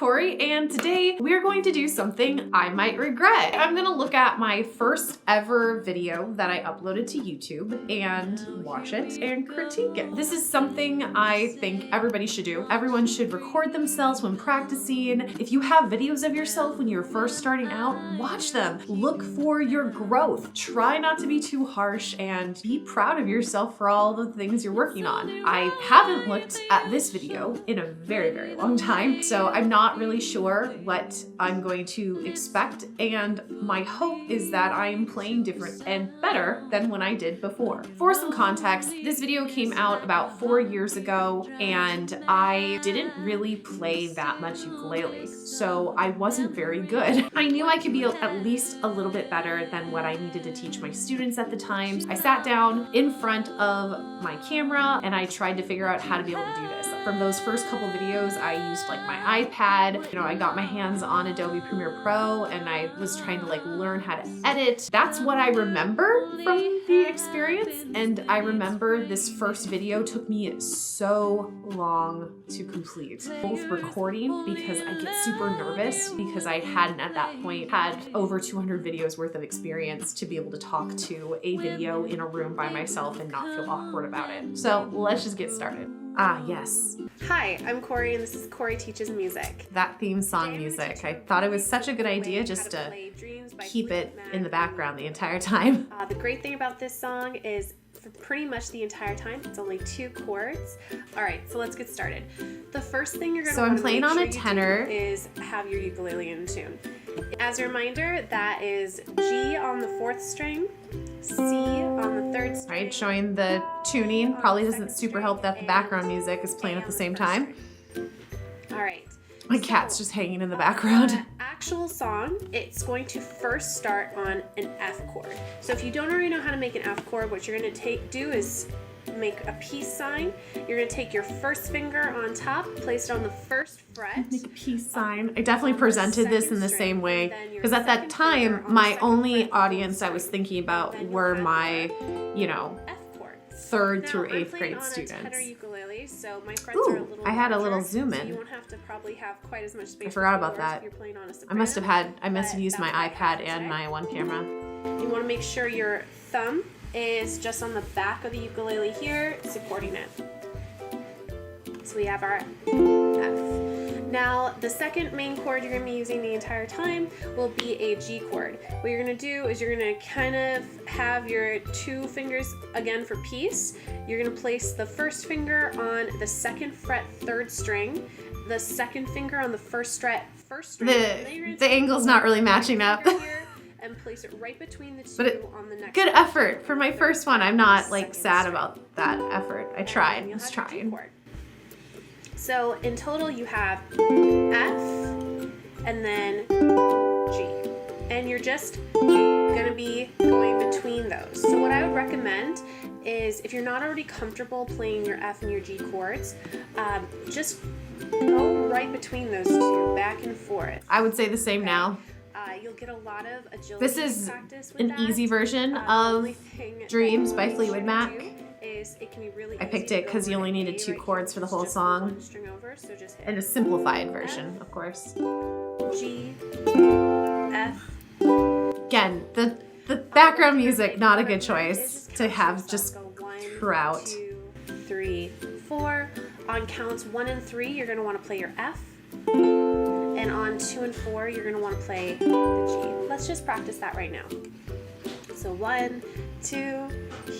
Corey, and today we're going to do something I might regret. I'm gonna look at my first ever video that I uploaded to YouTube and watch it and critique it. This is something I think everybody should do. Everyone should record themselves when practicing. If you have videos of yourself when you're first starting out, watch them. Look for your growth. Try not to be too harsh and be proud of yourself for all the things you're working on. I haven't looked at this video in a very, very long time, so I'm not really sure what I'm going to expect, and my hope is that I'm playing different and better than when I did before. For some context, this video came out about 4 years ago, and I didn't really play that much ukulele, so I wasn't very good. I knew I could be at least a little bit better than what I needed to teach my students at the time. I sat down in front of my camera and I tried to figure out how to be able to do this. From those first couple videos, I used like my iPad. I got my hands on Adobe Premiere Pro and I was trying to like learn how to edit. That's what I remember from the experience. And I remember this first video took me so long to complete. Both recording, because I get super nervous because I hadn't at that point had over 200 videos worth of experience to be able to talk to a video in a room by myself and not feel awkward about it. So let's just get started. Ah, yes. Hi, I'm Corey and this is Corey Teaches Music. That theme song music. I thought it was such a good idea just to keep it in the background the entire time. The great thing about this song is for pretty much the entire time, it's only 2 chords. All right, so let's get started. The first thing you're going to want to make sure you do is have your ukulele in tune. As a reminder, that is G on the 4th string, C on the 3rd string. Right, showing the tuning. Probably doesn't super help that the background music is playing at the same time. All right. My cat's just hanging in the background. The actual song, it's going to first start on an F chord. So if you don't already know how to make an F chord, what you're going to do is make a peace sign. You're going to take your first finger on top, place it on the 1st fret. Make a peace sign. I definitely presented this in the same way because at that time, my only audience I was thinking about were my, 3rd through 8th grade students. So my frets are a little I had a larger, little zoom in. So you won't have to probably have quite as much space. I forgot about that. You're playing on a soprano, I must have used my iPad and my one camera. You want to make sure your thumb is just on the back of the ukulele here, supporting it. So we have our F. Now, the second main chord you're going to be using the entire time will be a G chord. What you're going to do is you're going to kind of have your 2 fingers, again for peace. You're going to place the 1st finger on the 2nd fret 3rd string, the 2nd finger on the 1st fret 1st string. The angle's not really matching up. And place it right between the 2 on the next good effort for my first one. I'm not like sad about that effort. I tried. I was trying. So in total you have F and then G. And you're just gonna be going between those. So what I would recommend is if you're not already comfortable playing your F and your G chords, just go right between those 2, back and forth. I would say the same now. You'll get a lot of agility. This is practice with an that. easy version of Dreams by Fleetwood Mac. It can be really I picked it because you only needed 2 chords for the whole song. And a simplified version, of course. G, F. Again, the background music, not a good choice to have just throughout. 1, 2, 3, 4. On counts 1 and 3, you're going to want to play your F. And on 2 and 4, you're going to want to play the G. Let's just practice that right now. So 1, 2,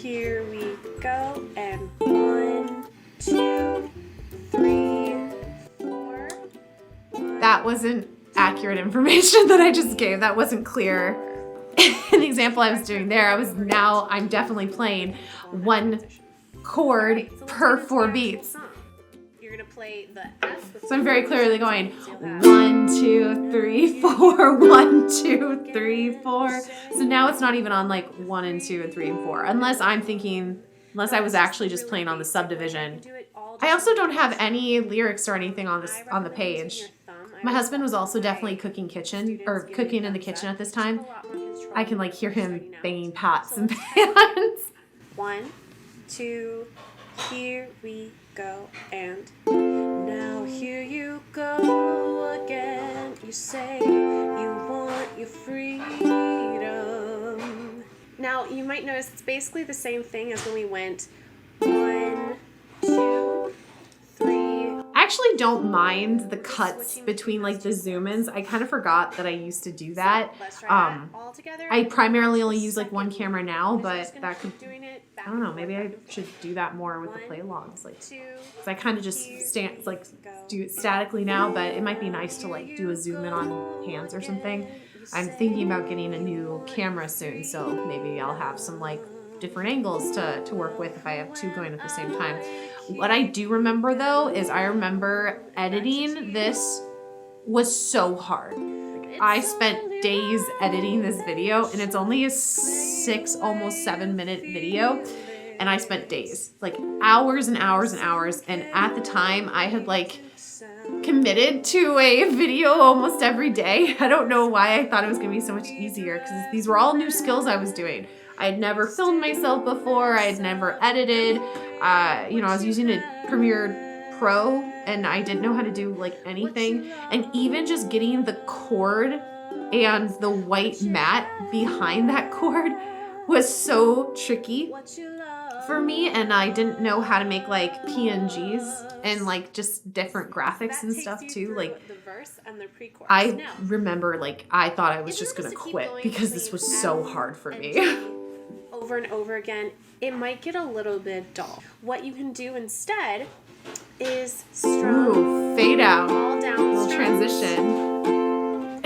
here we go, and 1, 2, 3, 4. That wasn't accurate information that I just gave. That wasn't clear. In the example I was doing there, I'm definitely playing 1 chord per 4 beats. You're gonna play the F. So I'm very clearly going 1, 2, 3, 4, 1, 2, 3, 4. So now it's not even on like 1 and 2 and 3 and 4, unless I was actually just playing on the subdivision. I also don't have any lyrics or anything on the page. My husband was also definitely cooking in the kitchen at this time. I can like hear him banging pots and pans. 1, 2, here we go, and now here you go again. You say you want your freedom. Now, you might notice it's basically the same thing as when we went 1, 2, 3. I actually don't mind the cuts between like the zoom-ins. I kind of forgot that I used to do that. I primarily only use like one camera now, but that could, I don't know, maybe I should do that more with the play-alongs. Like, cause I kind of just do it statically now, but it might be nice to like do a zoom in on hands or something. I'm thinking about getting a new camera soon, so maybe I'll have some like different angles to work with if I have two going at the same time. What I do remember though is I remember editing this was so hard. I spent days editing this video, and it's only a 6, almost 7-minute video, and I spent days, like hours and hours and hours. And at the time I had like committed to a video almost every day. I don't know why I thought it was gonna be so much easier, because these were all new skills I was doing. I had never filmed myself before. I had never edited. I was using a Premiere Pro, and I didn't know how to do like anything. And even just getting the cord and the white mat behind that cord was so tricky for me. And I didn't know how to make like PNGs and like just different graphics and stuff too. Like, I remember like I thought I was just gonna quit because this was so hard for me. Over and over again, it might get a little bit dull. What you can do instead is strum, fade out, all down, little transition.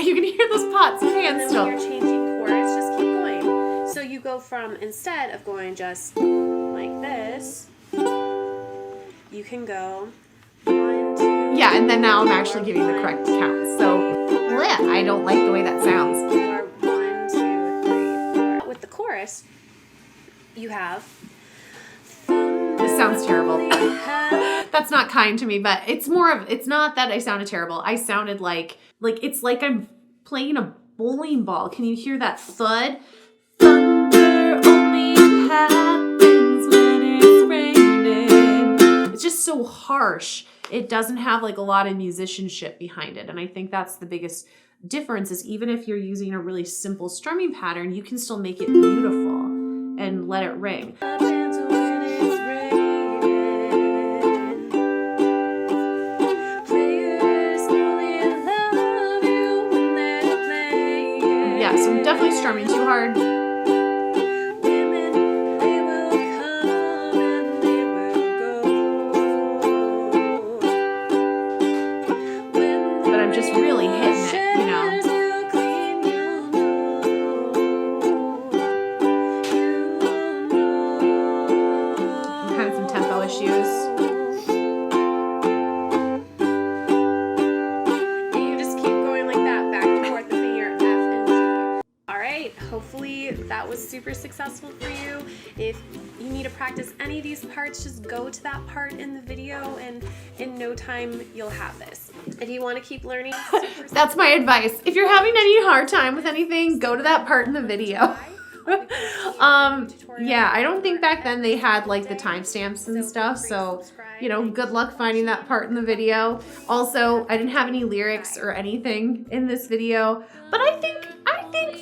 You can hear those pots and pans still. When you're changing chords, just keep going. So you go from, instead of going just like this, you can go 1, 2. Yeah, and then now I'm actually giving the correct count. So, yeah, I don't like the way that sounds. 4, 1, 2, 3, 4. With the chorus, you have. This sounds terrible. That's not kind to me, but it's not that I sounded terrible. I sounded like it's like I'm playing a bowling ball. Can you hear that thud? Thunder only happens when it's raining. It's just so harsh. It doesn't have like a lot of musicianship behind it. And I think that's the biggest difference, is even if you're using a really simple strumming pattern, you can still make it beautiful and let it ring. Yeah, so I'm definitely strumming too hard. But I'm just really hitting it, you know. I'm having some tempo issues. Hopefully that was super successful for you. If you need to practice any of these parts, just go to that part in the video, and in no time you'll have this. If you want to keep learning, that's my advice. If you're having any hard time with anything, go to that part in the video. Yeah, I don't think back then they had like the timestamps and stuff, so good luck finding that part in the video. Also, I didn't have any lyrics or anything in this video, but I think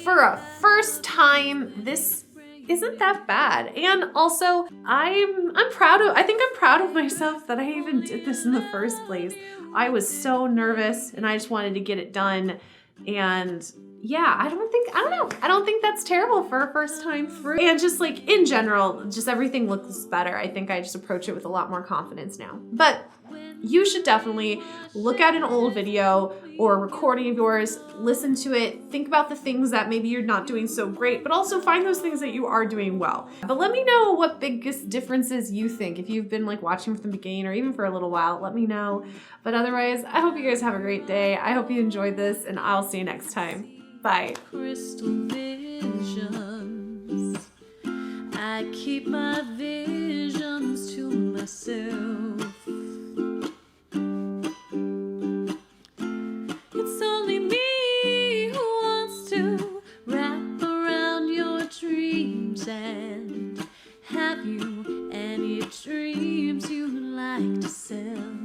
for a first time, this isn't that bad. And also, I'm proud of myself that I even did this in the first place. I was so nervous and I just wanted to get it done. And yeah, I don't think that's terrible for a first time through. And just like in general, just everything looks better. I think I just approach it with a lot more confidence now. But you should definitely look at an old video or a recording of yours, listen to it, think about the things that maybe you're not doing so great, but also find those things that you are doing well. But let me know what biggest differences you think. If you've been like watching from the beginning or even for a little while, let me know. But otherwise, I hope you guys have a great day. I hope you enjoyed this, and I'll see you next time. Bye. Crystal visions. I keep my visions to myself.